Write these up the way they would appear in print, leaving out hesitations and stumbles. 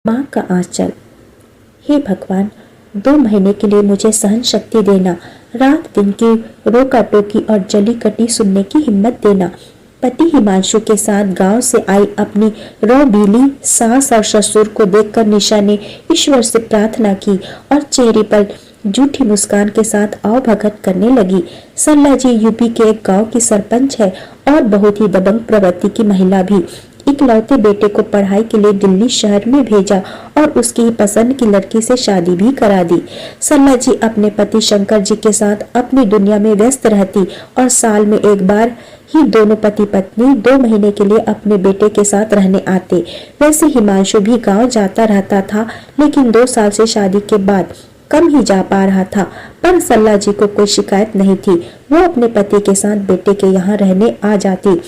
माँ का आंचल। हे भगवान, 2 महीने के लिए मुझे सहन शक्ति देना, रात दिन की रोका टोकी और जली कटी सुनने की हिम्मत देना। पति हिमांशु के साथ गांव से आई अपनी रौबीली सास और ससुर को देखकर निशा ने ईश्वर से प्रार्थना की और चेहरे पर झूठी मुस्कान के साथ आवभगत करने लगी। सरला जी यूपी के एक गांव की सरपंच है और बहुत ही दबंग प्रवृत्ति की महिला भी। इकलौते बेटे को पढ़ाई के लिए दिल्ली शहर में भेजा और उसकी पसंद की लड़की से शादी भी करा दी। सरला जी अपने पति शंकर जी के साथ अपनी दुनिया में व्यस्त रहती और साल में एक बार ही दोनों पति पत्नी 2 महीने के लिए अपने बेटे के साथ रहने आते। वैसे हिमांशु भी गांव जाता रहता था, लेकिन 2 साल से शादी के बाद कम ही जा पा रहा था। पर सरला जी को कोई शिकायत नहीं थी। वो अपने पति के साथ बेटे के यहाँ रहने आ जाती,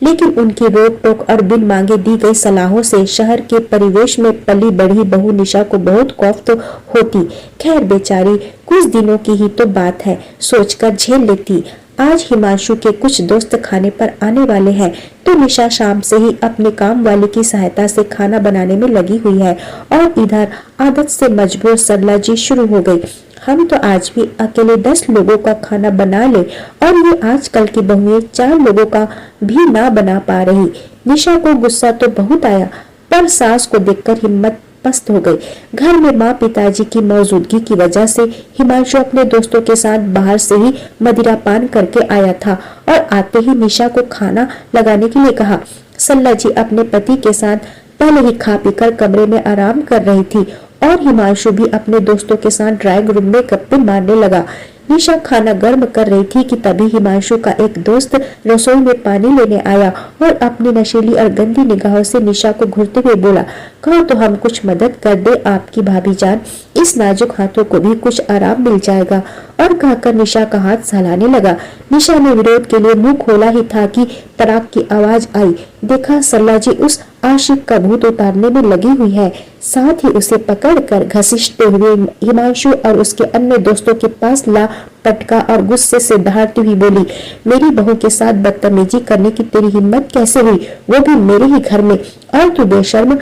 लेकिन उनकी रोक टोक और बिन मांगे दी गई सलाहों से शहर के परिवेश में पली बढ़ी बहू निशा को बहुत खौफ तो होती। खैर बेचारी कुछ दिनों की ही तो बात है, सोचकर झेल लेती। आज हिमांशु के कुछ दोस्त खाने पर आने वाले हैं, तो निशा शाम से ही अपने काम वाले की सहायता से खाना बनाने में लगी हुई है और इधर आदत से मजबूर सरला जी शुरू हो गई। हम तो आज भी अकेले 10 लोगों का खाना बना ले और ये आजकल की बहुएं 4 लोगों का भी ना बना पा रही। निशा को गुस्सा तो बहुत आया, पर सास को देखकर हिम्मत पस्त हो गई। घर में माँ पिताजी की मौजूदगी की वजह से हिमांशु अपने दोस्तों के साथ बाहर से ही मदिरा पान करके आया था और आते ही निशा को खाना लगाने के लिए कहा। सरला जी अपने पति के साथ पहले ही खा पीकर कमरे में आराम कर रही थी और हिमांशु भी अपने दोस्तों के साथ ड्राइंग रूम में गप्पे मारने लगा। निशा खाना गर्म कर रही थी कि तभी हिमांशु का एक दोस्त रसोई में पानी लेने आया और अपनी नशीली और गंदी निगाहों से निशा को घूरते हुए बोला, कहो तो हम कुछ मदद कर दे आपकी भाभी जान, इस नाजुक हाथों को भी कुछ आराम मिल जाएगा। और कहकर निशा का हाथ सहलाने लगा। निशा ने विरोध के लिए मुंह खोला ही था कि तड़ाक की आवाज आई। देखा सरला जी उस आशिक का भूत उतारने में लगी हुई है। साथ ही उसे पकड़कर घसीटते हुए हिमांशु और उसके अन्य दोस्तों के पास ला पटका और गुस्से से दहाड़ती हुई बोली, मेरी बहू के साथ बदतमीजी करने की तेरी हिम्मत कैसे हुई, वो भी मेरे ही घर में। और तू बेशर्म,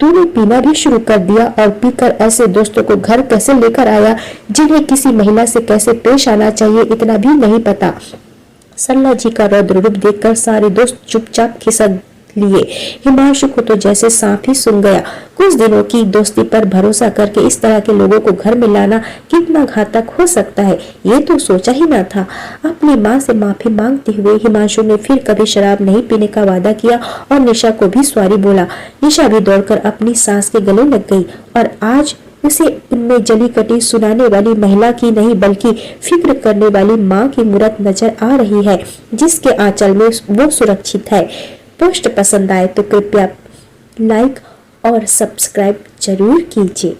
तूने पीना भी शुरू कर दिया और पीकर ऐसे दोस्तों को घर कैसे लेकर आया जिन्हें किसी महिला से कैसे पेश आना चाहिए इतना भी नहीं पता। सरला जी का रौद्र रूप देखकर सारे दोस्त चुपचाप खिसक लिए। हिमांशु को तो जैसे सांप ही सूंघ गया। कुछ दिनों की दोस्ती पर भरोसा करके इस तरह के लोगों को घर में लाना कितना घातक हो सकता है, ये तो सोचा ही ना था। अपनी माँ से माफी मांगते हुए हिमांशु ने फिर कभी शराब नहीं पीने का वादा किया और निशा को भी सॉरी बोला। निशा भी दौड़कर अपनी सास के गले लग गई और आज उसे उनमें जली कटी सुनाने वाली महिला की नहीं बल्कि फिक्र करने वाली माँ की मूरत नजर आ रही है, जिसके आंचल में वो सुरक्षित है। पोस्ट पसंद आए तो कृपया लाइक और सब्सक्राइब जरूर कीजिए।